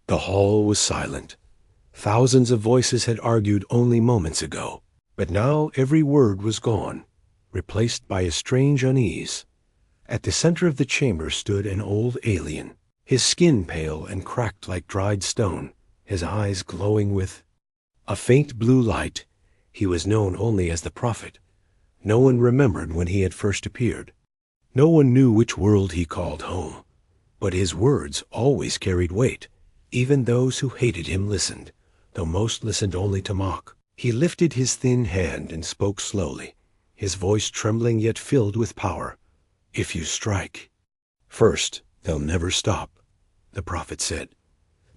The hall was silent. Thousands of voices had argued only moments ago, but now every word was gone, replaced by a strange unease. At the center of the chamber stood an old alien, his skin pale and cracked like dried stone, his eyes glowing with a faint blue light. He was known only as the Prophet. No one remembered when he had first appeared. No one knew which world he called home. But his words always carried weight. Even those who hated him listened, though most listened only to mock. He lifted his thin hand and spoke slowly, his voice trembling yet filled with power. "If you strike first, they'll never stop," the Prophet said.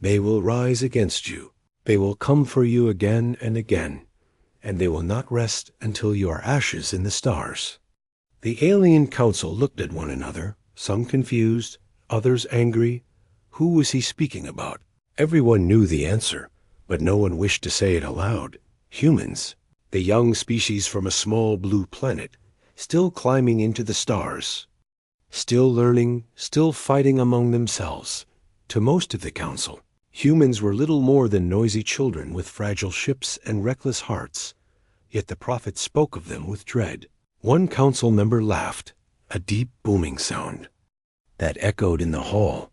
"They will rise against you. They will come for you again and again, and they will not rest until you are ashes in the stars." The alien council looked at one another, some confused, others angry. Who was he speaking about? Everyone knew the answer, but no one wished to say it aloud. Humans, the young species from a small blue planet, still climbing into the stars, still learning, still fighting among themselves. To most of the council, humans were little more than noisy children with fragile ships and reckless hearts, yet the Prophet spoke of them with dread. One council member laughed, a deep booming sound that echoed in the hall.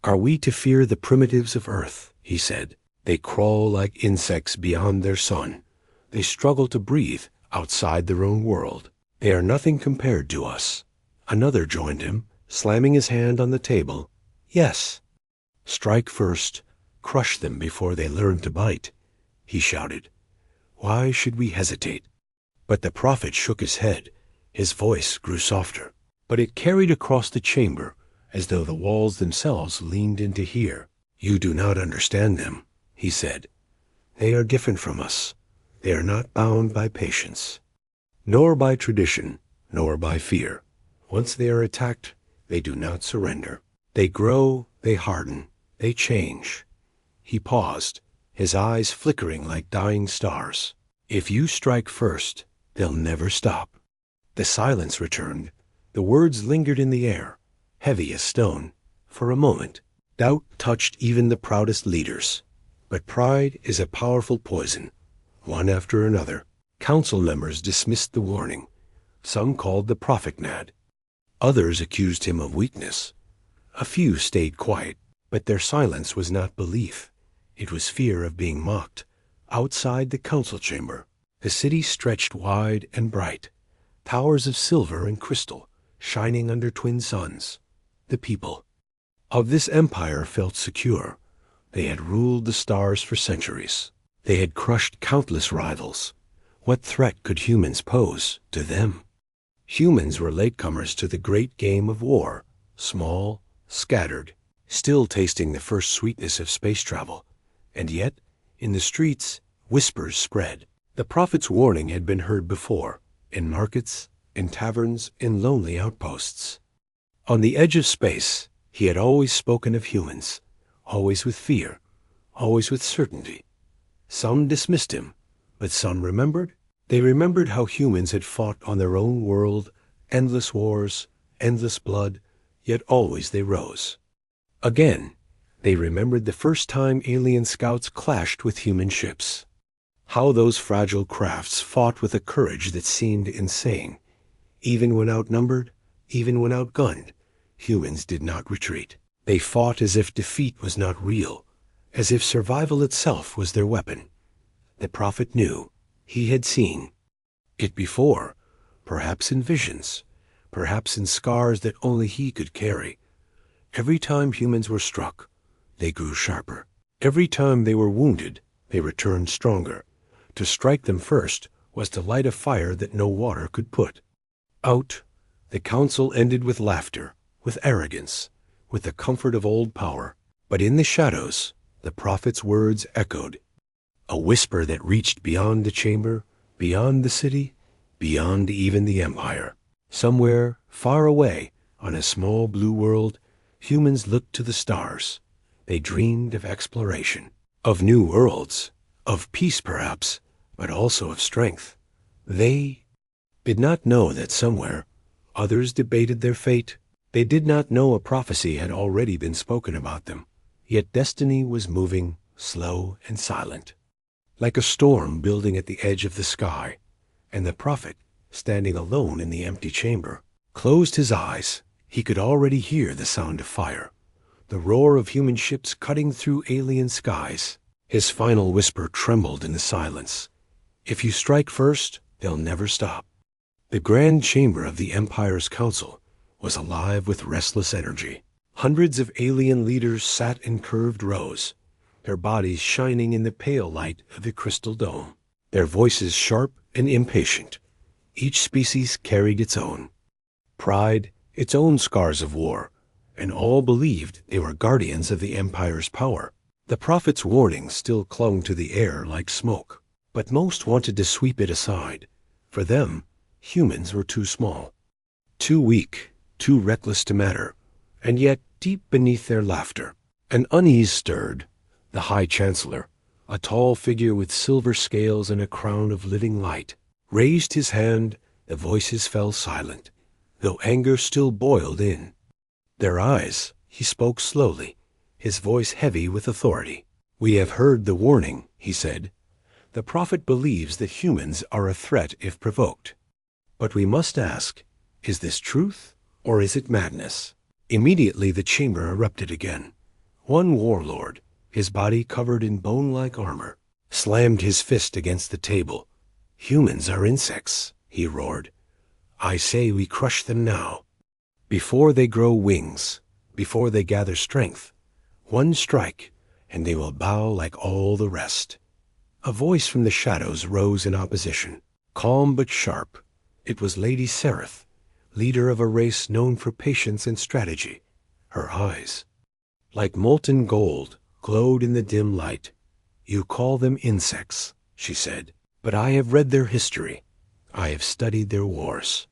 "Are we to fear the primitives of Earth?" he said. "They crawl like insects beyond their sun. They struggle to breathe outside their own world. They are nothing compared to us." Another joined him, slamming his hand on the table. "Yes. Strike first, crush them before they learn to bite," he shouted. "Why should we hesitate?" But the Prophet shook his head. His voice grew softer, but it carried across the chamber as though the walls themselves leaned in to hear. "You do not understand them," he said. "They are different from us. They are not bound by patience, nor by tradition, nor by fear. Once they are attacked, they do not surrender. They grow, they harden, they change." He paused, his eyes flickering like dying stars. "If you strike first, they'll never stop." The silence returned. The words lingered in the air, heavy as stone. For a moment, doubt touched even the proudest leaders. But pride is a powerful poison. One after another, council members dismissed the warning. Some called the Prophet mad. Others accused him of weakness. A few stayed quiet, but their silence was not belief. It was fear of being mocked. Outside the council chamber, the city stretched wide and bright, towers of silver and crystal shining under twin suns. The people of this empire felt secure. They had ruled the stars for centuries. They had crushed countless rivals. What threat could humans pose to them? Humans were latecomers to the great game of war, small, scattered, still tasting the first sweetness of space travel. And yet, in the streets, whispers spread. The Prophet's warning had been heard before, in markets, in taverns, in lonely outposts. On the edge of space, he had always spoken of humans, always with fear, always with certainty. Some dismissed him, but some remembered. They remembered how humans had fought on their own world, endless wars, endless blood, yet always they rose. Again, they remembered the first time alien scouts clashed with human ships. How those fragile crafts fought with a courage that seemed insane. Even when outnumbered, even when outgunned, humans did not retreat. They fought as if defeat was not real, as if survival itself was their weapon. The Prophet knew. He had seen it before, perhaps in visions, perhaps in scars that only he could carry. Every time humans were struck, they grew sharper. Every time they were wounded, they returned stronger. To strike them first was to light a fire that no water could put out. The council ended with laughter, with arrogance, with the comfort of old power. But in the shadows, the Prophet's words echoed, a whisper that reached beyond the chamber, beyond the city, beyond even the empire. Somewhere, far away, on a small blue world, humans looked to the stars. They dreamed of exploration, of new worlds, of peace perhaps, but also of strength. They did not know that somewhere others debated their fate. They did not know a prophecy had already been spoken about them. Yet destiny was moving, slow and silent, like a storm building at the edge of the sky, and the prophet, standing alone in the empty chamber, closed his eyes. He could already hear the sound of fire, the roar of human ships cutting through alien skies. His final whisper trembled in the silence. If you strike first, they'll never stop. The grand chamber of the Empire's council was alive with restless energy. Hundreds of alien leaders sat in curved rows, their bodies shining in the pale light of the crystal dome, their voices sharp and impatient. Each species carried its own pride, its own scars of war, and all believed they were guardians of the Empire's power. The prophet's warning still clung to the air like smoke, but most wanted to sweep it aside. For them, humans were too small, too weak, too reckless to matter. And yet, deep beneath their laughter, an unease stirred. The High Chancellor, a tall figure with silver scales and a crown of living light, raised his hand. The voices fell silent, though anger still boiled in their eyes. He spoke slowly, his voice heavy with authority. "We have heard the warning," he said. "The prophet believes that humans are a threat if provoked. But we must ask, is this truth or is it madness?" Immediately the chamber erupted again. One warlord, his body covered in bone-like armor, slammed his fist against the table. "Humans are insects," he roared. "I say we crush them now. Before they grow wings, before they gather strength, one strike, and they will bow like all the rest." A voice from the shadows rose in opposition, calm but sharp. It was Lady Sereth, leader of a race known for patience and strategy. Her eyes, like molten gold, glowed in the dim light. "You call them insects," she said, "but I have read their history. I have studied their wars.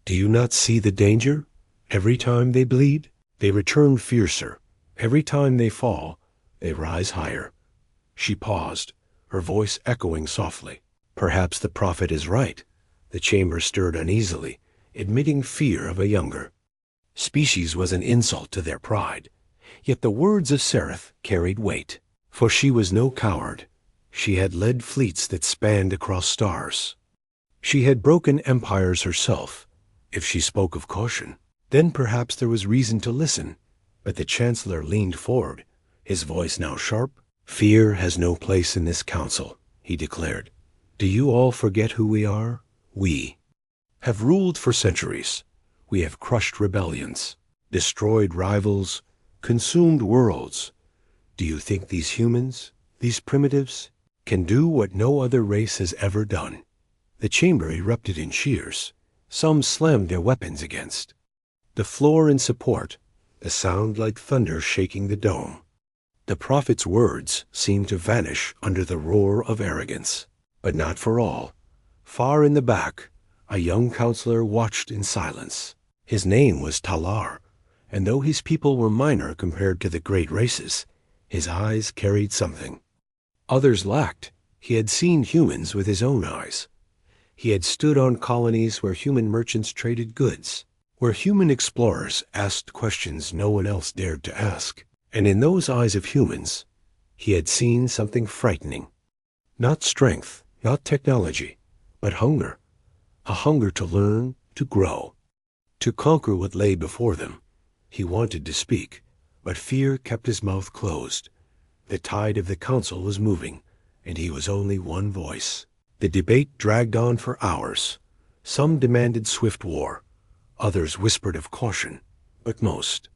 Do you not see the danger? Every time they bleed, they return fiercer. Every time they fall, they rise higher." She paused, her voice echoing softly. Perhaps the prophet is right. The chamber stirred uneasily, admitting fear of a younger species was an insult to their pride. Yet the words of Sereth carried weight, for she was no coward. She had led fleets that spanned across stars. She had broken empires herself. If she spoke of caution, then perhaps there was reason to listen. But the Chancellor leaned forward, his voice now sharp. "Fear has no place in this council," he declared. "Do you all forget who we are? We have ruled for centuries. We have crushed rebellions, destroyed rivals, consumed worlds. Do you think these humans, these primitives, can do what no other race has ever done?" The chamber erupted in cheers. Some slammed their weapons against the floor in support, a sound like thunder shaking the dome. The prophet's words seemed to vanish under the roar of arrogance. But not for all. Far in the back, a young counselor watched in silence. His name was Talar, and though his people were minor compared to the great races, his eyes carried something others lacked. He had seen humans with his own eyes. He had stood on colonies where human merchants traded goods, where human explorers asked questions no one else dared to ask. And in those eyes of humans, he had seen something frightening. Not strength, not technology, but hunger. A hunger to learn, to grow, to conquer what lay before them. He wanted to speak, but fear kept his mouth closed. The tide of the council was moving, and he was only one voice. The debate dragged on for hours. Some demanded swift war, others whispered of caution, but most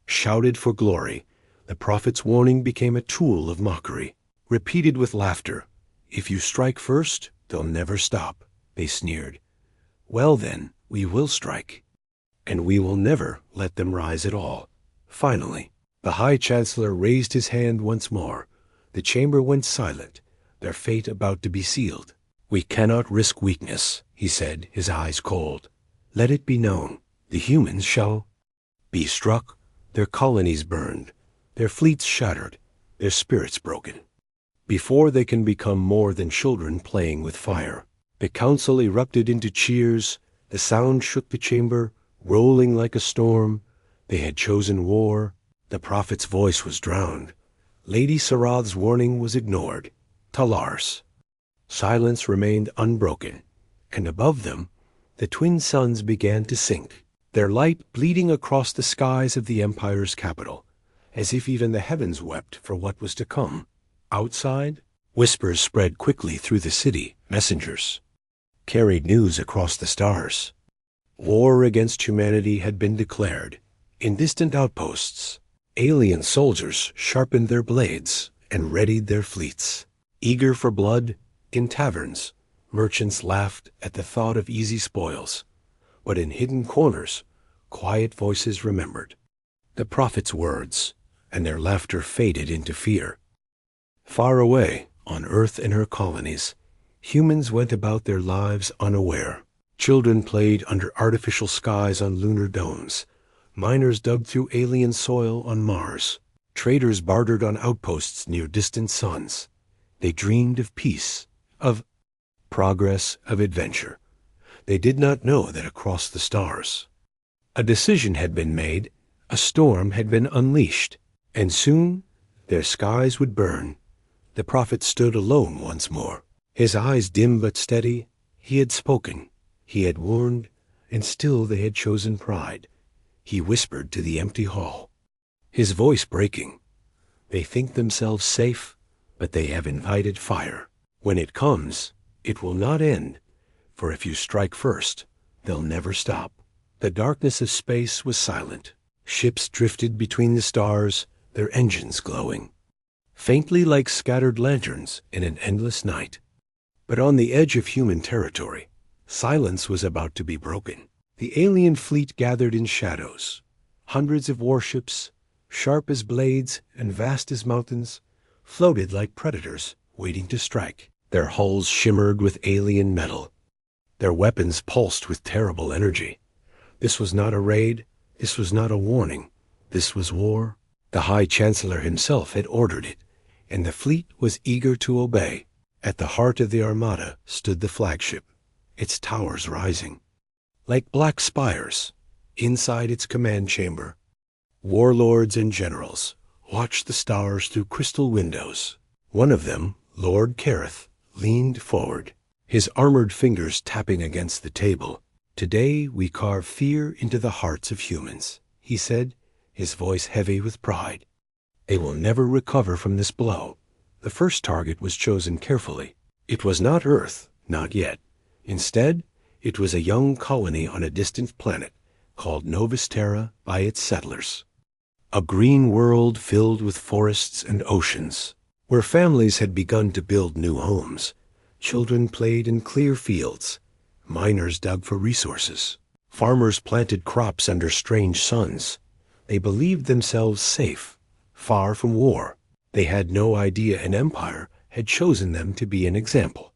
shouted for glory. The prophet's warning became a tool of mockery, repeated with laughter. "If you strike first, they'll never stop," they sneered. "Well then, we will strike, and we will never let them rise at all." Finally, the High Chancellor raised his hand once more. The chamber went silent, their fate about to be sealed. "We cannot risk weakness," he said, his eyes cold. "Let it be known, the humans shall be struck, their colonies burned, their fleets shattered, their spirits broken, before they can become more than children playing with fire." The council erupted into cheers. The sound shook the chamber, rolling like a storm. They had chosen war. The prophet's voice was drowned. Lady Sarath's warning was ignored. Talars. Silence remained unbroken, and above them, the twin suns began to sink, their light bleeding across the skies of the Empire's capital, as if even the heavens wept for what was to come. Outside, whispers spread quickly through the city. Messengers carried news across the stars. War against humanity had been declared. In distant outposts, alien soldiers sharpened their blades and readied their fleets. Eager for blood, in taverns, merchants laughed at the thought of easy spoils. But in hidden corners, quiet voices remembered the prophet's words, and their laughter faded into fear. Far away, on Earth and her colonies, humans went about their lives unaware. Children played under artificial skies on lunar domes. Miners dug through alien soil on Mars. Traders bartered on outposts near distant suns. They dreamed of peace, of progress, of adventure. They did not know that across the stars, a decision had been made, a storm had been unleashed, and soon their skies would burn. The prophet stood alone once more, his eyes dim but steady. He had spoken, he had warned, and still they had chosen pride. He whispered to the empty hall, his voice breaking. They think themselves safe, but they have invited fire. When it comes, it will not end, for if you strike first, they'll never stop. The darkness of space was silent. Ships drifted between the stars, their engines glowing, faintly like scattered lanterns in an endless night. But on the edge of human territory, silence was about to be broken. The alien fleet gathered in shadows. Hundreds of warships, sharp as blades and vast as mountains, floated like predators waiting to strike. Their hulls shimmered with alien metal. Their weapons pulsed with terrible energy. This was not a raid. This was not a warning. This was war. The High Chancellor himself had ordered it, and the fleet was eager to obey. At the heart of the armada stood the flagship, its towers rising like black spires. Inside its command chamber, warlords and generals watched the stars through crystal windows. One of them, Lord Kareth, leaned forward, his armored fingers tapping against the table. "Today we carve fear into the hearts of humans," he said, his voice heavy with pride. "They will never recover from this blow." The first target was chosen carefully. It was not Earth, not yet. Instead, it was a young colony on a distant planet called Novus Terra by its settlers. A green world filled with forests and oceans, where families had begun to build new homes. Children played in clear fields. Miners dug for resources. Farmers planted crops under strange suns. They believed themselves safe, far from war. They had no idea an empire had chosen them to be an example.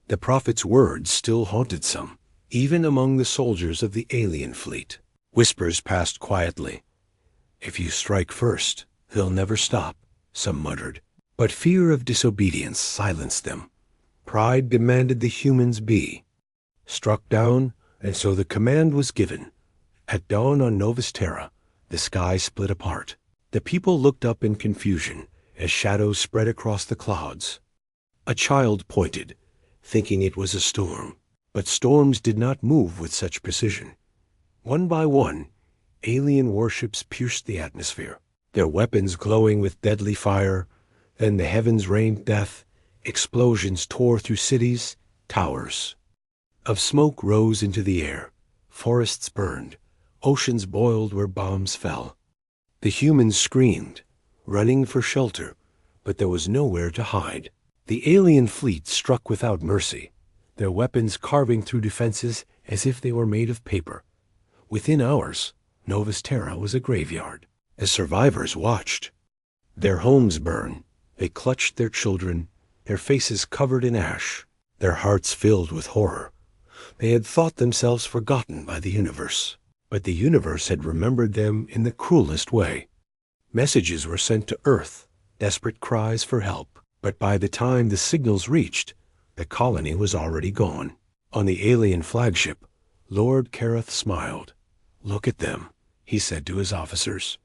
The prophet's words still haunted some, even among the soldiers of the alien fleet. Whispers passed quietly. "If you strike first, they'll never stop," some muttered. But fear of disobedience silenced them. Pride demanded the humans be struck down, and so the command was given. At dawn on Novus Terra, the sky split apart. The people looked up in confusion as shadows spread across the clouds. A child pointed, thinking it was a storm. But storms did not move with such precision. One by one, alien warships pierced the atmosphere, their weapons glowing with deadly fire. Then the heavens rained death. Explosions tore through cities, towers of smoke rose into the air. Forests burned. Oceans boiled where bombs fell. The humans screamed, running for shelter, but there was nowhere to hide. The alien fleet struck without mercy, their weapons carving through defenses as if they were made of paper. Within hours, Novus Terra was a graveyard. As survivors watched their homes burn, they clutched their children, their faces covered in ash, their hearts filled with horror. They had thought themselves forgotten by the universe, but the universe had remembered them in the cruelest way. Messages were sent to Earth, desperate cries for help, but by the time the signals reached, the colony was already gone. On the alien flagship, Lord Kareth smiled. "Look at them," he said to his officers.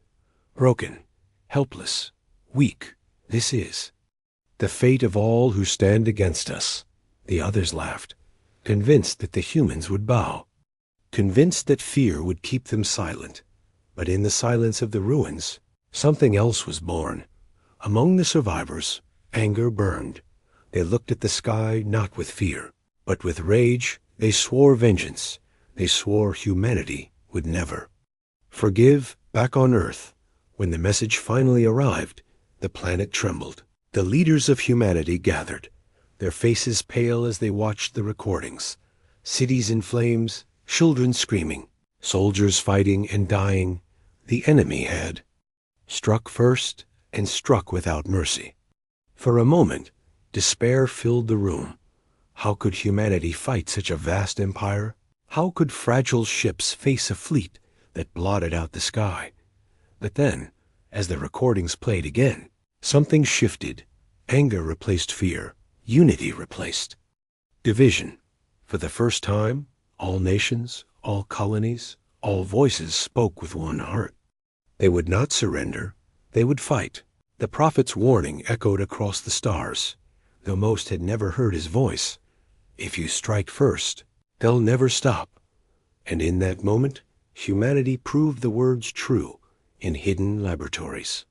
broken, helpless, weak. This is the fate of all who stand against us. The others laughed, convinced that the humans would bow, convinced that fear would keep them silent. But in the silence of the ruins, something else was born. Among the survivors, anger burned. They looked at the sky not with fear, but with rage. They swore vengeance. They swore humanity would never forgive. Back on Earth, when the message finally arrived, the planet trembled. The leaders of humanity gathered, their faces pale as they watched the recordings. Cities in flames, children screaming, soldiers fighting and dying. The enemy had struck first and struck without mercy. For a moment, despair filled the room. How could humanity fight such a vast empire? How could fragile ships face a fleet that blotted out the sky? But then, as the recordings played again, something shifted. Anger replaced fear. Unity replaced division. For the first time, all nations, all colonies, all voices spoke with one heart. They would not surrender. They would fight. The prophet's warning echoed across the stars, though most had never heard his voice. If you strike first, they'll never stop. And in that moment, humanity proved the words true in hidden laboratories.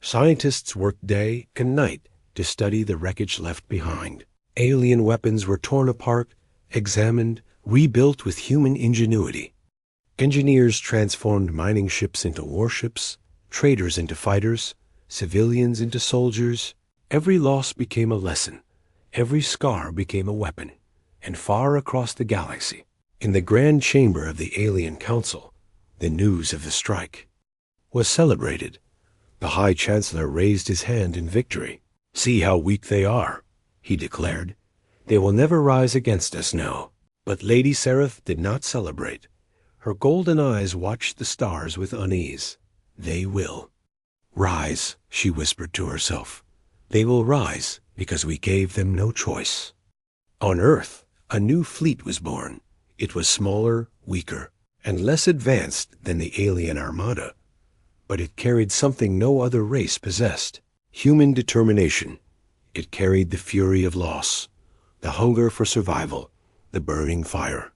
Scientists worked day and night to study the wreckage left behind. Alien weapons were torn apart, examined, rebuilt with human ingenuity. Engineers transformed mining ships into warships, traders into fighters, civilians into soldiers. Every loss became a lesson. Every scar became a weapon. And far across the galaxy, in the grand chamber of the Alien Council, the news of the strike was celebrated. The High Chancellor raised his hand in victory. "See how weak they are," he declared. "They will never rise against us now." But Lady Seraph did not celebrate. Her golden eyes watched the stars with unease. "They will rise," she whispered to herself. "They will rise because we gave them no choice." On Earth, a new fleet was born. It was smaller, weaker, and less advanced than the alien armada. But it carried something no other race possessed: human determination. It carried the fury of loss, the hunger for survival, the burning fire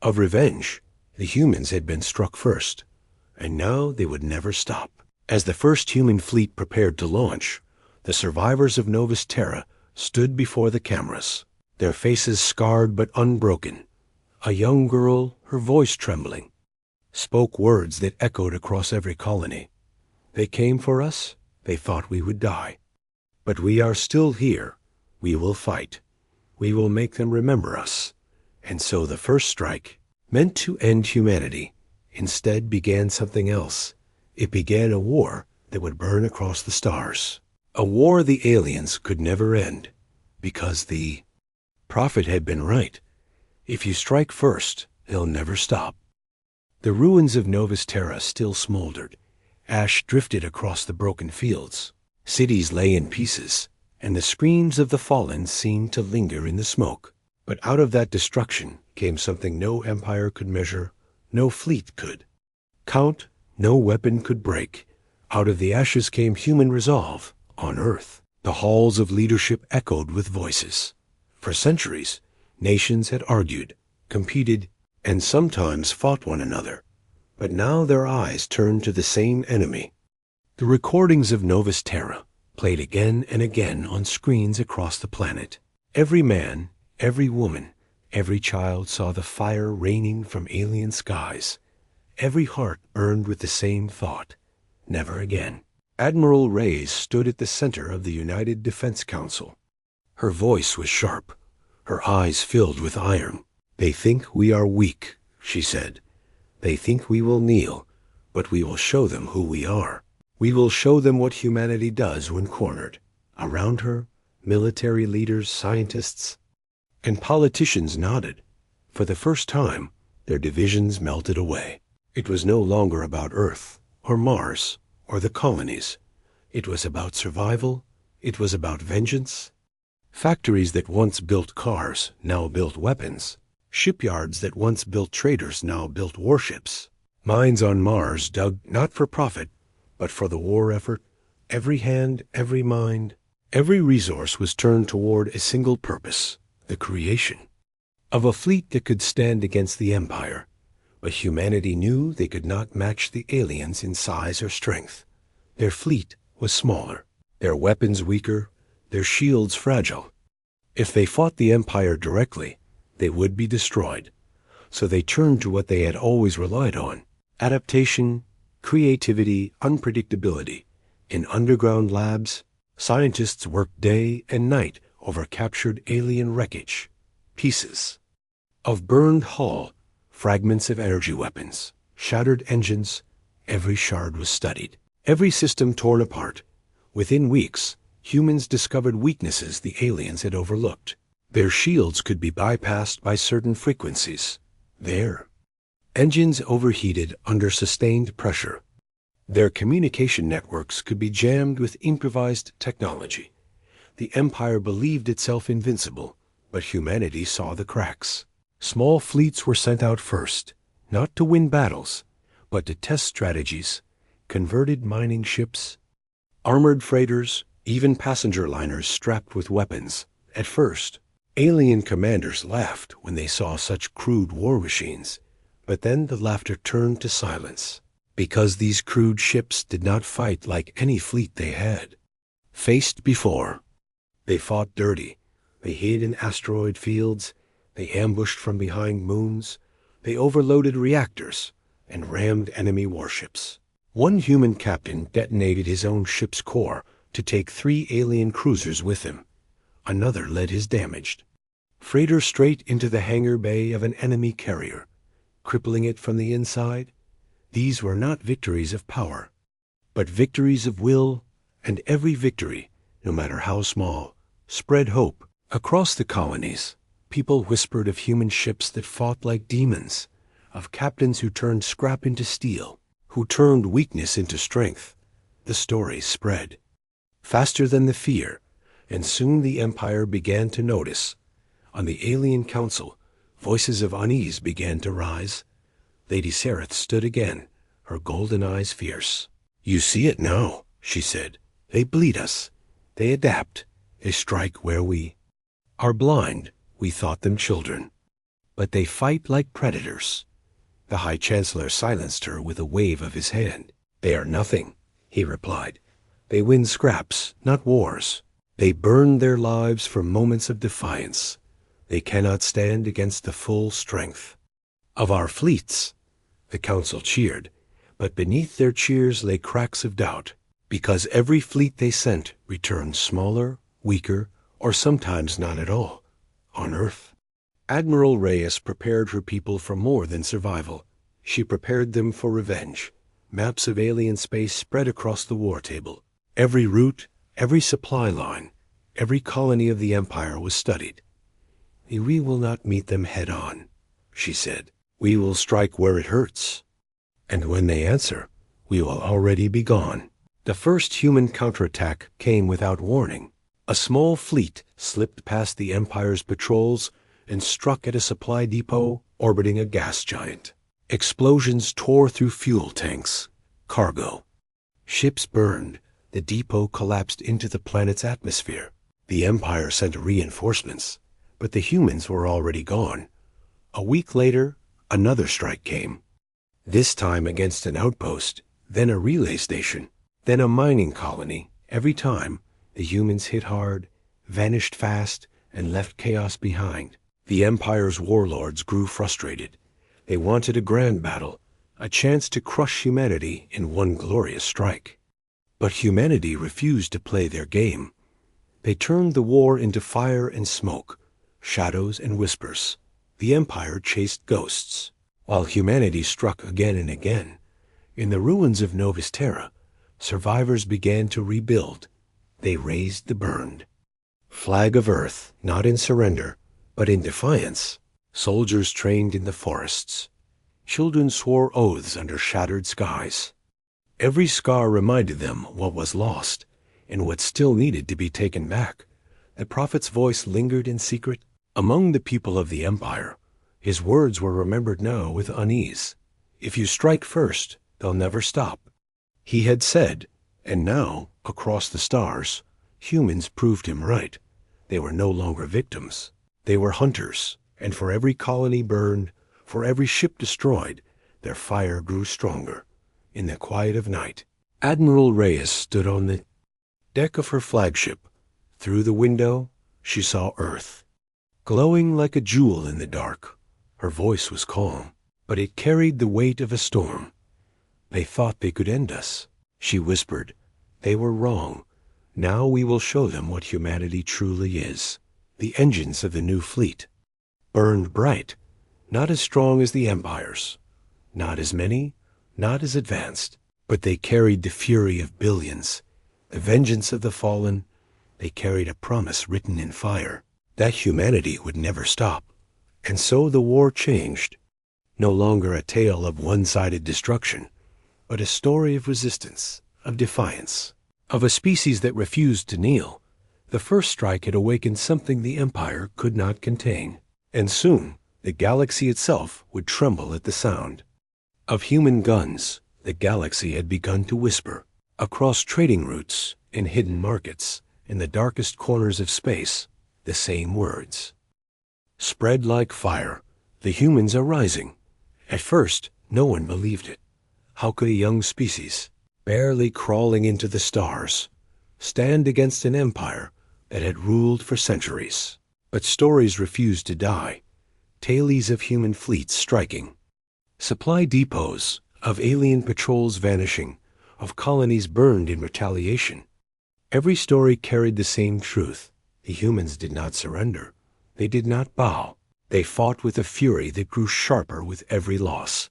of revenge. The humans had been struck first, and now they would never stop. As the first human fleet prepared to launch, the survivors of Novus Terra stood before the cameras, their faces scarred but unbroken. A young girl, her voice trembling, spoke words that echoed across every colony. "They came for us. They thought we would die. But we are still here. We will fight. We will make them remember us." And so the first strike, meant to end humanity, instead began something else. It began a war that would burn across the stars. A war the aliens could never end, because the prophet had been right. If you strike first, they'll never stop. The ruins of Novus Terra still smoldered. Ash drifted across the broken fields. Cities lay in pieces, and the screams of the fallen seemed to linger in the smoke. But out of that destruction came something no empire could measure, no fleet could count, no weapon could break. Out of the ashes came human resolve. On Earth, the halls of leadership echoed with voices. For centuries, nations had argued, competed, and sometimes fought one another. But now their eyes turned to the same enemy. The recordings of Novus Terra played again and again on screens across the planet. Every man, every woman, every child saw the fire raining from alien skies. Every heart burned with the same thought: never again. Admiral Reyes stood at the center of the United Defense Council. Her voice was sharp, her eyes filled with iron. "They think we are weak," she said. "They think we will kneel, but we will show them who we are. We will show them what humanity does when cornered." Around her, military leaders, scientists, and politicians nodded. For the first time, their divisions melted away. It was no longer about Earth, or Mars, or the colonies. It was about survival. It was about vengeance. Factories that once built cars now built weapons. Shipyards that once built traders now built warships. Mines on Mars dug not for profit, But for the war effort, every hand, every mind, every resource was turned toward a single purpose, the creation of a fleet that could stand against the Empire. But humanity knew they could not match the aliens in size or strength. Their fleet was smaller, their weapons weaker, their shields fragile. If they fought the Empire directly, they would be destroyed. So they turned to what they had always relied on: adaptation, creativity, unpredictability. In underground labs, scientists worked day and night over captured alien wreckage, pieces of burned hull, fragments of energy weapons, shattered engines. Every shard was studied, every system torn apart. Within weeks, humans discovered weaknesses the aliens had overlooked. Their shields could be bypassed by certain frequencies. Their engines overheated under sustained pressure. Their communication networks could be jammed with improvised technology. The Empire believed itself invincible, but humanity saw the cracks. Small fleets were sent out first, not to win battles, but to test strategies. Converted mining ships, armored freighters, even passenger liners strapped with weapons. At first, alien commanders laughed when they saw such crude war machines, but then the laughter turned to silence, because these crude ships did not fight like any fleet they had faced before. They fought dirty. They hid in asteroid fields. They ambushed from behind moons. They overloaded reactors and rammed enemy warships. One human captain detonated his own ship's core to take 3 alien cruisers with him. Another led his damaged freighter straight into the hangar bay of an enemy carrier, crippling it from the inside. These were not victories of power, but victories of will, and every victory, no matter how small, spread hope. Across the colonies, people whispered of human ships that fought like demons, of captains who turned scrap into steel, who turned weakness into strength. The story spread faster than the fear, and soon the Empire began to notice. On the Alien Council, voices of unease began to rise. Lady Sareth stood again, her golden eyes fierce. "You see it now," she said. "They bleed us. They adapt. They strike where we are blind. We thought them children. But they fight like predators." The High Chancellor silenced her with a wave of his hand. "They are nothing," he replied. "They win scraps, not wars. They burn their lives for moments of defiance. They cannot stand against the full strength of our fleets." The council cheered, but beneath their cheers lay cracks of doubt, because every fleet they sent returned smaller, weaker, or sometimes not at all, on Earth. Admiral Reyes prepared her people for more than survival. She prepared them for revenge. Maps of alien space spread across the war table. Every route, every supply line, every colony of the Empire was studied. "We will not meet them head-on," she said. "We will strike where it hurts. And when they answer, we will already be gone." The first human counterattack came without warning. A small fleet slipped past the Empire's patrols and struck at a supply depot orbiting a gas giant. Explosions tore through fuel tanks, cargo. Ships burned. The depot collapsed into the planet's atmosphere. The Empire sent reinforcements, but the humans were already gone. A week later, another strike came. This time against an outpost, then a relay station, then a mining colony. Every time, the humans hit hard, vanished fast, and left chaos behind. The Empire's warlords grew frustrated. They wanted a grand battle, a chance to crush humanity in one glorious strike. But humanity refused to play their game. They turned the war into fire and smoke, shadows and whispers. The Empire chased ghosts, while humanity struck again and again. In the ruins of Novus Terra, survivors began to rebuild. They raised the burned flag of Earth, not in surrender, but in defiance. Soldiers trained in the forests. Children swore oaths under shattered skies. Every scar reminded them what was lost and what still needed to be taken back. The prophet's voice lingered in secret among the people of the Empire. His words were remembered now with unease. "If you strike first, they'll never stop. He had said, and now, across the stars, humans proved him right. They were no longer victims. They were hunters, and for every colony burned, for every ship destroyed, their fire grew stronger. In the quiet of night, Admiral Reyes stood on the deck of her flagship. Through the window, she saw Earth, glowing like a jewel in the dark. Her voice was calm, but it carried the weight of a storm. "They thought they could end us," she whispered. "They were wrong. Now we will show them what humanity truly is." The engines of the new fleet burned bright, not as strong as the Empire's, not as many, not as advanced, but they carried the fury of billions, the vengeance of the fallen. They carried a promise written in fire, that humanity would never stop. And so the war changed. No longer a tale of one-sided destruction, but a story of resistance, of defiance, of a species that refused to kneel. The first strike had awakened something the Empire could not contain, and soon the galaxy itself would tremble at the sound. Of human guns, the galaxy had begun to whisper. Across trading routes, in hidden markets, in the darkest corners of space, the same words. Spread like fire, the humans are rising. At first, no one believed it. How could a young species, barely crawling into the stars, stand against an empire that had ruled for centuries? But stories refused to die. Tales of human fleets striking, supply depots, of alien patrols vanishing, of colonies burned in retaliation. Every story carried the same truth. The humans did not surrender. They did not bow. They fought with a fury that grew sharper with every loss.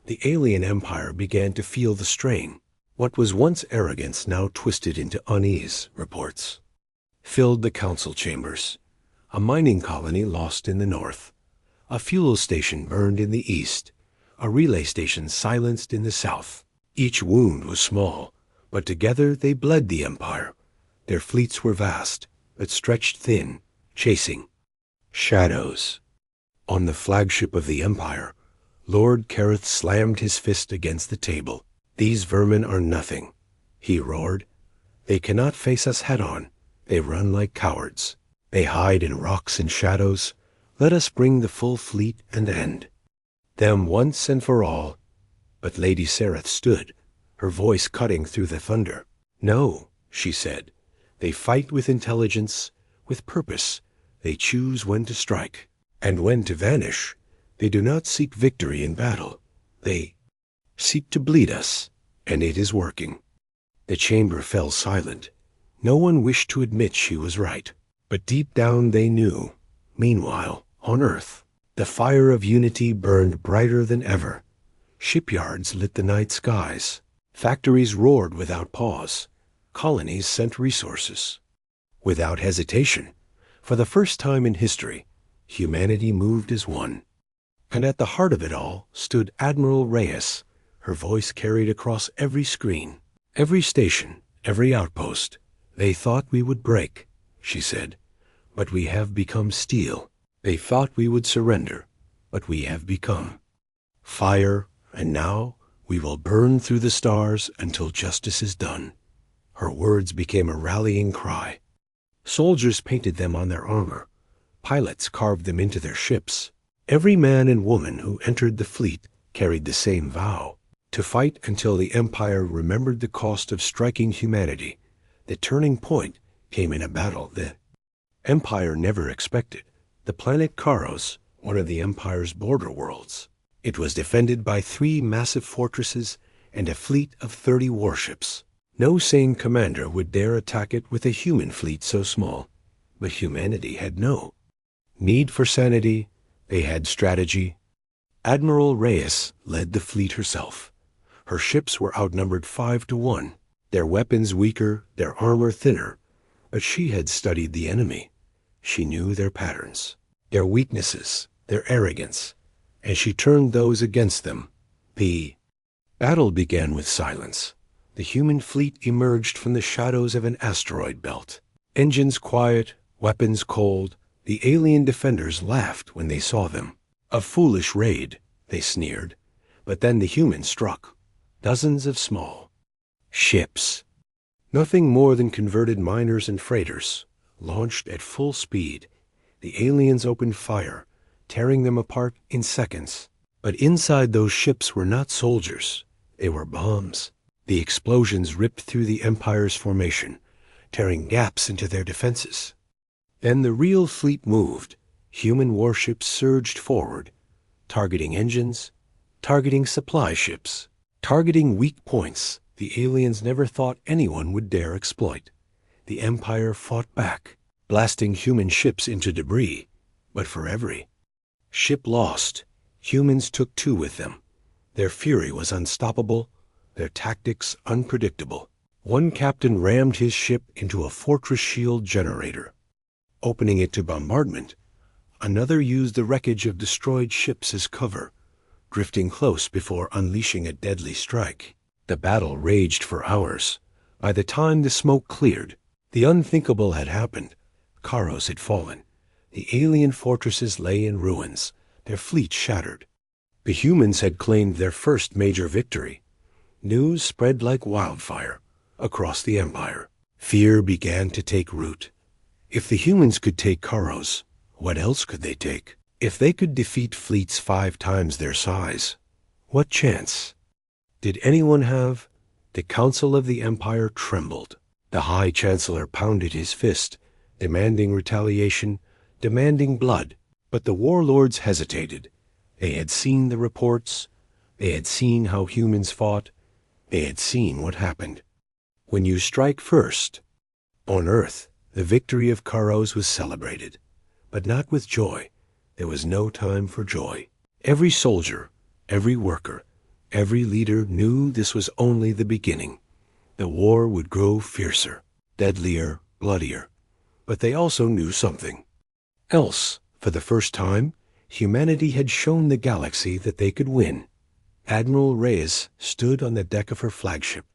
The alien empire began to feel the strain. What was once arrogance now twisted into unease, reports filled the council chambers. A mining colony lost in the north. A fuel station burned in the east. A relay station silenced in the south. Each wound was small, but together they bled the empire. Their fleets were vast, but stretched thin, chasing shadows. On the flagship of the empire, Lord Kareth slammed his fist against the table. "These vermin are nothing," he roared. "They cannot face us head-on. They run like cowards. They hide in rocks and shadows. Let us bring the full fleet and end them once and for all." But Lady Sereth stood, her voice cutting through the thunder. "No," she said. "They fight with intelligence, with purpose. They choose when to strike, and when to vanish. They do not seek victory in battle. They seek to bleed us, and it is working." The chamber fell silent. No one wished to admit she was right, but deep down they knew. Meanwhile, on Earth, the fire of unity burned brighter than ever. Shipyards lit the night skies. Factories roared without pause. Colonies sent resources. Without hesitation, for the first time in history, humanity moved as one. And at the heart of it all stood Admiral Reyes. Her voice carried across every screen, every station, every outpost. "They thought we would break," she said, "but we have become steel. They thought we would surrender, but we have become fire, and now we will burn through the stars until justice is done." Her words became a rallying cry. Soldiers painted them on their armor. Pilots carved them into their ships. Every man and woman who entered the fleet carried the same vow: to fight until the Empire remembered the cost of striking humanity. The turning point came in a battle the Empire never expected. The planet Karos, one of the Empire's border worlds. It was defended by 3 massive fortresses and a fleet of 30 warships. No sane commander would dare attack it with a human fleet so small. But humanity had no need for sanity. They had strategy. Admiral Reyes led the fleet herself. Her ships were outnumbered 5 to 1, their weapons weaker, their armor thinner. But she had studied the enemy. She knew their patterns, their weaknesses, their arrogance, and she turned those against them. The battle began with silence. The human fleet emerged from the shadows of an asteroid belt. Engines quiet, weapons cold. The alien defenders laughed when they saw them. "A foolish raid," they sneered. But then the humans struck. Dozens of small, Ships. Nothing more than converted miners and freighters. Launched at full speed, the aliens opened fire, tearing them apart in seconds. But inside those ships were not soldiers. They were bombs. The explosions ripped through the Empire's formation, tearing gaps into their defenses. Then the real fleet moved. Human warships surged forward, targeting engines, targeting supply ships, targeting weak points the aliens never thought anyone would dare exploit. The Empire fought back, blasting human ships into debris. But for every ship lost, humans took two with them. Their fury was unstoppable, their tactics unpredictable. One captain rammed his ship into a fortress shield generator. Opening it to bombardment, another used the wreckage of destroyed ships as cover, drifting close before unleashing a deadly strike. The battle raged for hours. By the time the smoke cleared, the unthinkable had happened. Karos had fallen. The alien fortresses lay in ruins, their fleet shattered. The humans had claimed their first major victory. News spread like wildfire across the Empire. Fear began to take root. If the humans could take Karos, what else could they take? If they could defeat fleets 5 times their size, what chance did anyone have? The Council of the Empire trembled. The High Chancellor pounded his fist, demanding retaliation, demanding blood. But the warlords hesitated. They had seen the reports. They had seen how humans fought. They had seen what happened. When you strike first, on Earth, the victory of Karos was celebrated. But not with joy. There was no time for joy. Every soldier, every worker, every leader knew this was only the beginning. The war would grow fiercer, deadlier, bloodier. But they also knew something else. For the first time, humanity had shown the galaxy that they could win. Admiral Reyes stood on the deck of her flagship.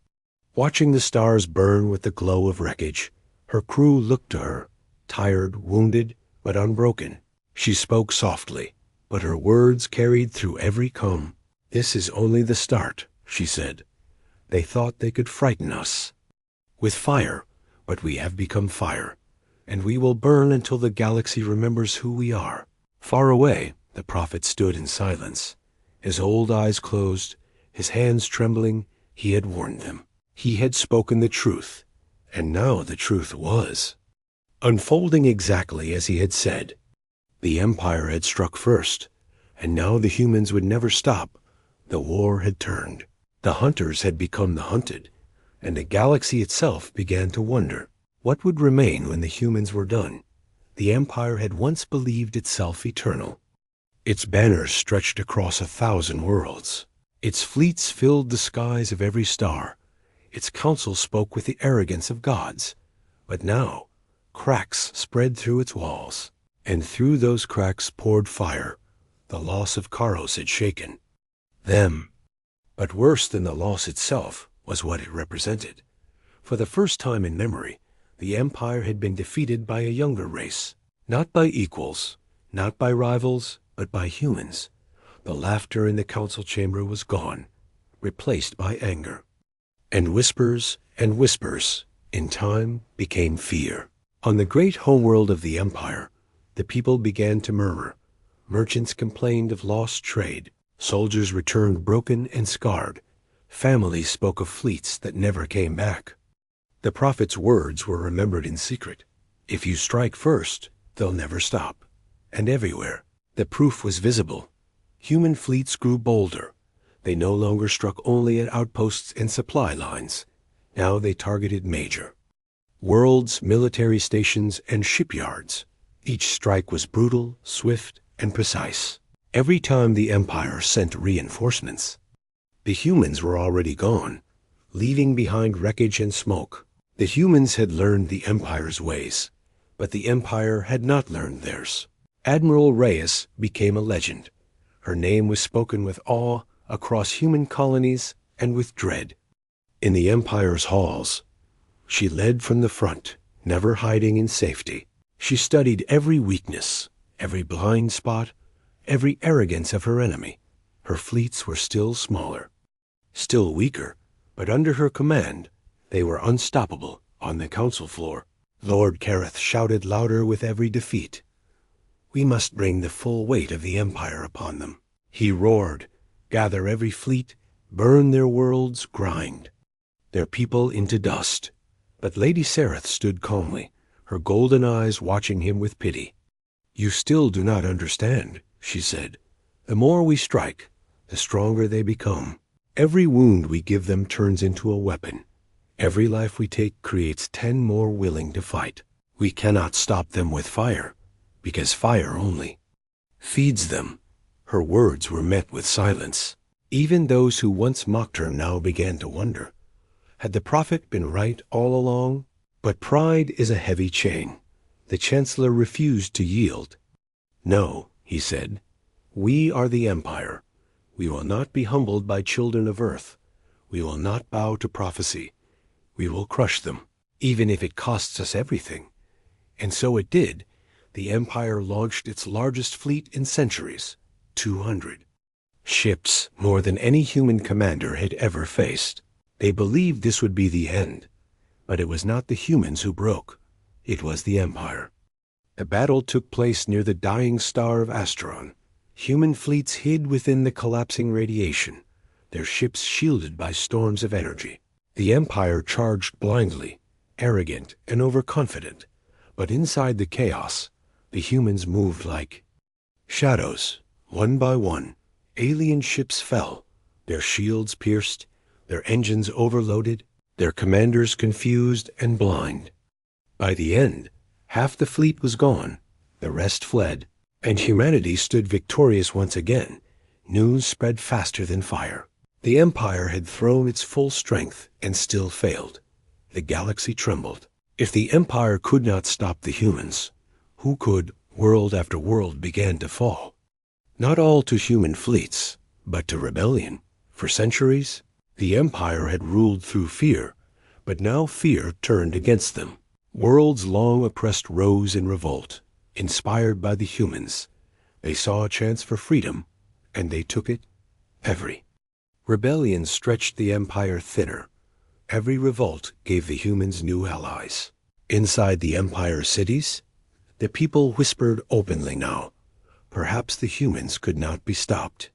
Watching the stars burn with the glow of wreckage, her crew looked to her, tired, wounded, but unbroken. She spoke softly, but her words carried through every comb. "This is only the start," she said. "They thought they could frighten us with fire, but we have become fire, and we will burn until the galaxy remembers who we are." Far away, the prophet stood in silence. His old eyes closed, his hands trembling. He had warned them. He had spoken the truth, and now the truth was unfolding exactly as he had said. The Empire had struck first, and now the humans would never stop. The war had turned. The hunters had become the hunted, and the galaxy itself began to wonder what would remain when the humans were done. The Empire had once believed itself eternal. Its banners stretched across 1,000 worlds. Its fleets filled the skies of every star. Its council spoke with the arrogance of gods. But now, cracks spread through its walls, and through those cracks poured fire. The loss of Karos had shaken them. But worse than the loss itself was what it represented. For the first time in memory, the Empire had been defeated by a younger race, not by equals, not by rivals, but by humans. The laughter in the council chamber was gone, replaced by anger. And whispers in time became fear. On the great homeworld of the Empire, the people began to murmur. Merchants complained of lost trade. Soldiers returned broken and scarred. Families spoke of fleets that never came back. The prophet's words were remembered in secret. If you strike first, they'll never stop. And everywhere, the proof was visible. Human fleets grew bolder. They no longer struck only at outposts and supply lines. Now they targeted major worlds, military stations, and shipyards. Each strike was brutal, swift, and precise. Every time the Empire sent reinforcements, the humans were already gone, leaving behind wreckage and smoke. The humans had learned the Empire's ways, but the Empire had not learned theirs. Admiral Reyes became a legend. Her name was spoken with awe across human colonies and with dread. In the Empire's halls, she led from the front, never hiding in safety. She studied every weakness, every blind spot, every arrogance of her enemy. Her fleets were still smaller, still weaker, But under her command, they were unstoppable on the council floor. Lord Careth shouted louder with every defeat. "We must bring the full weight of the Empire upon them." He roared, "Gather every fleet, burn their worlds, grind their people into dust." But Lady Sereth stood calmly, her golden eyes watching him with pity. "You still do not understand," she said. "The more we strike, the stronger they become. Every wound we give them turns into a weapon. Every life we take creates 10 more willing to fight. We cannot stop them with fire, because fire only feeds them." Her words were met with silence. Even those who once mocked her now began to wonder. Had the prophet been right all along? But pride is a heavy chain. The Chancellor refused to yield. "No," he said. "We are the Empire. We will not be humbled by children of earth. We will not bow to prophecy. We will crush them, even if it costs us everything." And so it did. The Empire launched its largest fleet in centuries, 200 ships, more than any human commander had ever faced. They believed this would be the end, but it was not the humans who broke. It was the Empire. The battle took place near the dying star of Asteron. Human fleets hid within the collapsing radiation, their ships shielded by storms of energy. The Empire charged blindly, arrogant and overconfident, but inside the chaos, the humans moved like shadows. One by one, alien ships fell, their shields pierced, their engines overloaded, their commanders confused and blind. By the end, half the fleet was gone, the rest fled, and humanity stood victorious once again. News spread faster than fire. The Empire had thrown its full strength and still failed. The galaxy trembled. If the Empire could not stop the humans, who could? World after world began to fall. Not all to human fleets, but to rebellion. For centuries, the Empire had ruled through fear, but now fear turned against them. Worlds long oppressed rose in revolt. Inspired by the humans, they saw a chance for freedom, and they took it. Every rebellion stretched the Empire thinner. Every revolt gave the humans new allies. Inside the Empire cities, the people whispered openly now. Perhaps the humans could not be stopped.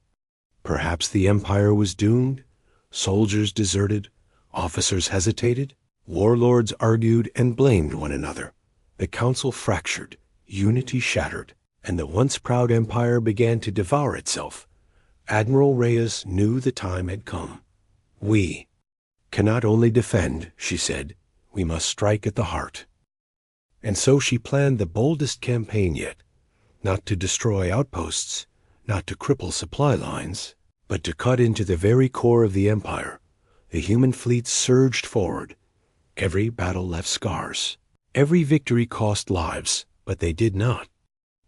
Perhaps the Empire was doomed. Soldiers deserted, officers hesitated, warlords argued and blamed one another. The council fractured, unity shattered, and the once proud Empire began to devour itself. Admiral Reyes knew the time had come. "We cannot only defend," she said, "we must strike at the heart." And so she planned the boldest campaign yet, not to destroy outposts, not to cripple supply lines, but to cut into the very core of the Empire. The human fleet surged forward. Every battle left scars. Every victory cost lives, but they did not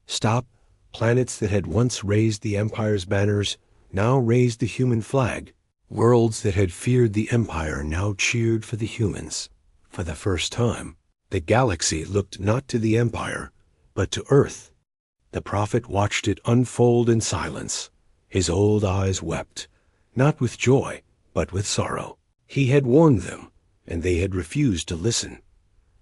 stop. Planets that had once raised the Empire's banners now raised the human flag. Worlds that had feared the Empire now cheered for the humans. For the first time, the galaxy looked not to the Empire, but to Earth. The prophet watched it unfold in silence. His old eyes wept, not with joy, but with sorrow. He had warned them, and they had refused to listen.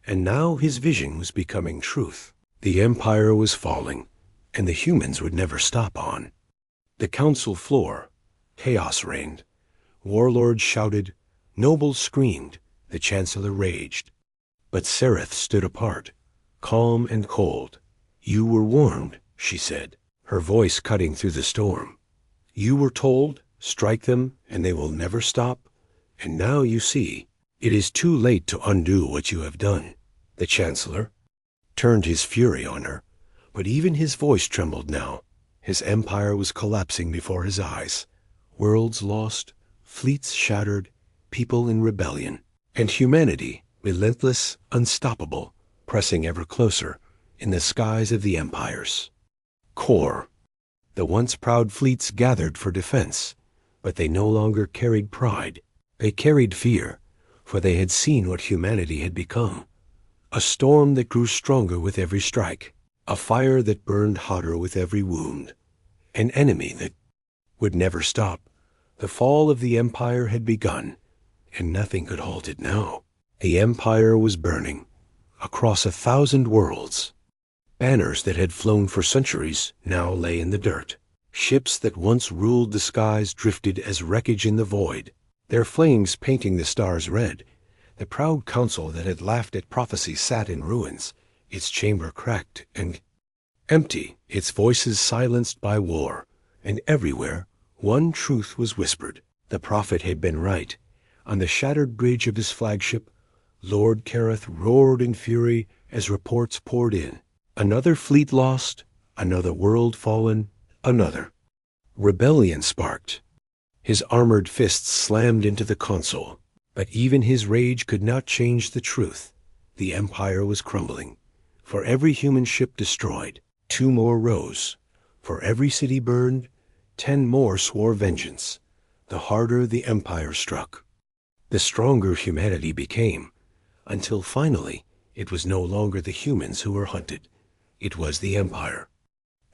And now his vision was becoming truth. The Empire was falling, and the humans would never stop on. The council floor, chaos reigned. Warlords shouted, nobles screamed, the Chancellor raged. But Sereth stood apart, calm and cold. "You were warned," she said, her voice cutting through the storm. "You were told, strike them, and they will never stop. And now you see, it is too late to undo what you have done." The Chancellor turned his fury on her, but even his voice trembled now. His empire was collapsing before his eyes. Worlds lost, fleets shattered, people in rebellion, and humanity, relentless, unstoppable, pressing ever closer in the skies of the empires. Core. The once proud fleets gathered for defense, but they no longer carried pride. They carried fear, for they had seen what humanity had become. A storm that grew stronger with every strike, a fire that burned hotter with every wound, an enemy that would never stop. The fall of the empire had begun, and nothing could halt it now. The empire was burning, across 1,000 worlds. Banners that had flown for centuries now lay in the dirt. Ships that once ruled the skies drifted as wreckage in the void, their flames painting the stars red. The proud council that had laughed at prophecy sat in ruins, its chamber cracked and empty, its voices silenced by war. And everywhere, one truth was whispered. The prophet had been right. On the shattered bridge of his flagship, Lord Kareth roared in fury as reports poured in. Another fleet lost, another world fallen, another. Rebellion sparked. His armored fists slammed into the console, but even his rage could not change the truth. The empire was crumbling. For every human ship destroyed, 2 more rose. For every city burned, 10 more swore vengeance. The harder the empire struck, the stronger humanity became, until finally it was no longer the humans who were hunted. It was the empire.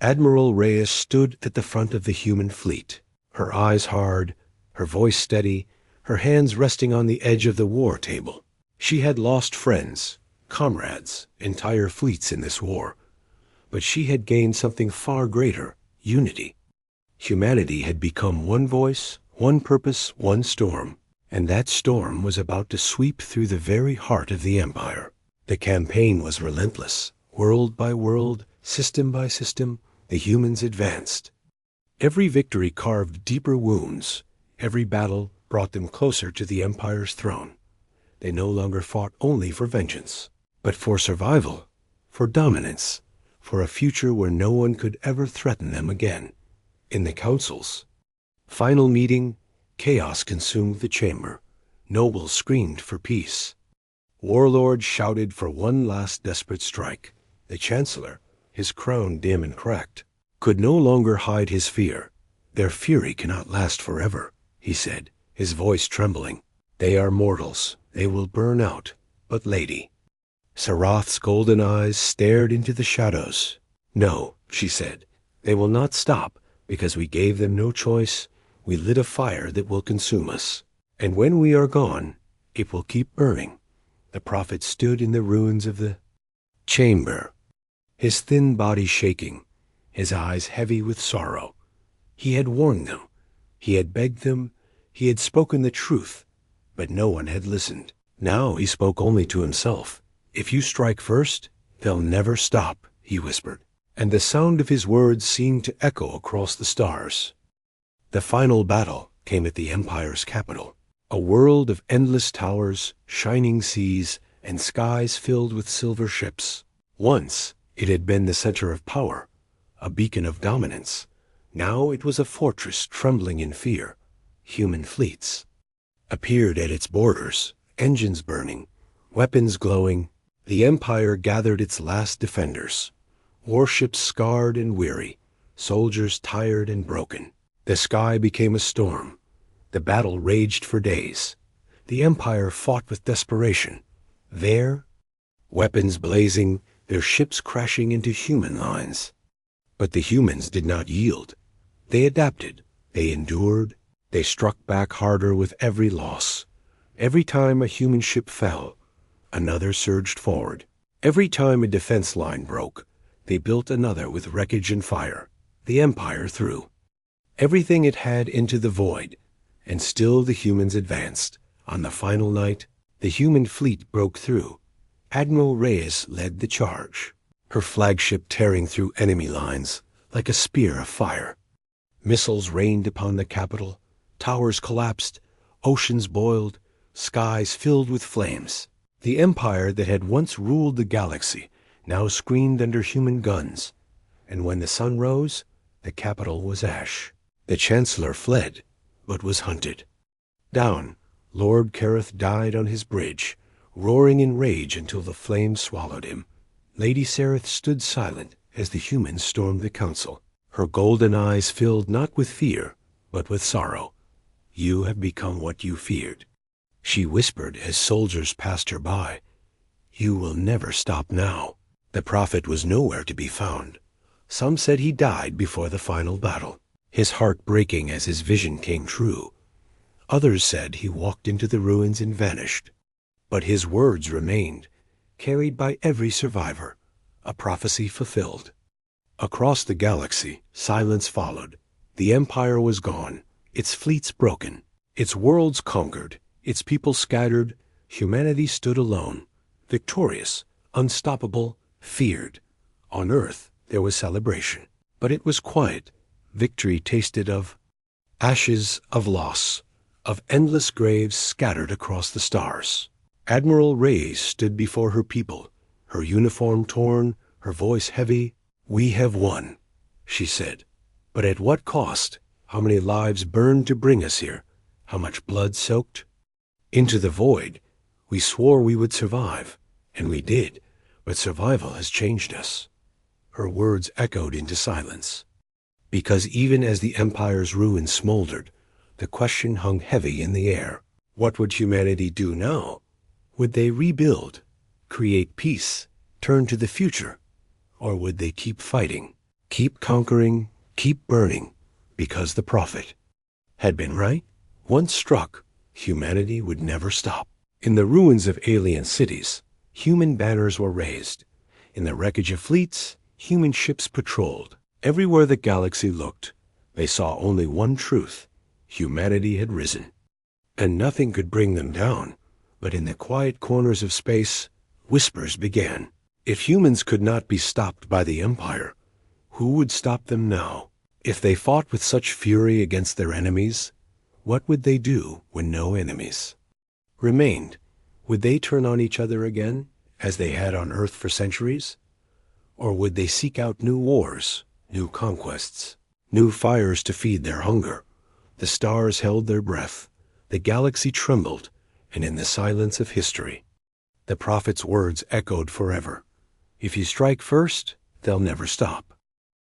Admiral Reyes stood at the front of the human fleet, her eyes hard, her voice steady, her hands resting on the edge of the war table. She had lost friends, comrades, entire fleets in this war, but she had gained something far greater: unity. Humanity had become one voice, one purpose, one storm, and that storm was about to sweep through the very heart of the empire. The campaign was relentless. World by world, system by system, the humans advanced. Every victory carved deeper wounds. Every battle brought them closer to the empire's throne. They no longer fought only for vengeance, but for survival, for dominance, for a future where no one could ever threaten them again. In the council's final meeting, chaos consumed the chamber. Nobles screamed for peace. Warlords shouted for one last desperate strike. The chancellor, his crown dim and cracked, could no longer hide his fear. "Their fury cannot last forever," he said, his voice trembling. "They are mortals. They will burn out. But lady..." Sarath's golden eyes stared into the shadows. "No," she said, "they will not stop because we gave them no choice. We lit a fire that will consume us. And when we are gone, it will keep burning." The prophet stood in the ruins of the chamber, his thin body shaking, his eyes heavy with sorrow. He had warned them. He had begged them. He had spoken the truth, but no one had listened. Now he spoke only to himself. "If you strike first, they'll never stop," he whispered, and the sound of his words seemed to echo across the stars. The final battle came at the empire's capital, a world of endless towers, shining seas, and skies filled with silver ships. Once it had been the center of power, a beacon of dominance. Now it was a fortress trembling in fear. Human fleets appeared at its borders, engines burning, weapons glowing. The empire gathered its last defenders, warships scarred and weary, soldiers tired and broken. The sky became a storm. The battle raged for days. The empire fought with desperation. There, weapons blazing, their ships crashing into human lines. But the humans did not yield. They adapted. They endured. They struck back harder with every loss. Every time a human ship fell, another surged forward. Every time a defense line broke, they built another with wreckage and fire. The empire threw everything it had into the void, and still the humans advanced. On the final night, the human fleet broke through. Admiral Reyes led the charge, her flagship tearing through enemy lines like a spear of fire. Missiles rained upon the capital, towers collapsed, oceans boiled, skies filled with flames. The empire that had once ruled the galaxy now screamed under human guns, and when the sun rose, the capital was ash. The chancellor fled, but was hunted. Down, Lord Kareth died on his bridge, roaring in rage until the flames swallowed him. Lady Sareth stood silent as the humans stormed the council, her golden eyes filled not with fear, but with sorrow. "You have become what you feared," she whispered as soldiers passed her by. "You will never stop now." The prophet was nowhere to be found. Some said he died before the final battle, his heart breaking as his vision came true. Others said he walked into the ruins and vanished. But his words remained, carried by every survivor, a prophecy fulfilled. Across the galaxy, silence followed. The Empire was gone, its fleets broken, its worlds conquered, its people scattered. Humanity stood alone, victorious, unstoppable, feared. On Earth there was celebration, but it was quiet. Victory tasted of ashes, of loss, of endless graves scattered across the stars. Admiral Reyes stood before her people, her uniform torn, her voice heavy. "We have won," she said. "But at what cost? How many lives burned to bring us here? How much blood soaked into the void? We swore we would survive, and we did, but survival has changed us." Her words echoed into silence. Because even as the Empire's ruins smoldered, the question hung heavy in the air. What would humanity do now? Would they rebuild, create peace, turn to the future? Or would they keep fighting, keep conquering, keep burning, because the prophet had been right? Once struck, humanity would never stop. In the ruins of alien cities, human banners were raised. In the wreckage of fleets, human ships patrolled. Everywhere the galaxy looked, they saw only one truth: humanity had risen. And nothing could bring them down. But in the quiet corners of space, whispers began. If humans could not be stopped by the Empire, who would stop them now? If they fought with such fury against their enemies, what would they do when no enemies remained? Would they turn on each other again, as they had on Earth for centuries? Or would they seek out new wars, new conquests, new fires to feed their hunger? The stars held their breath, the galaxy trembled, and in the silence of history, the prophet's words echoed forever. If you strike first, they'll never stop.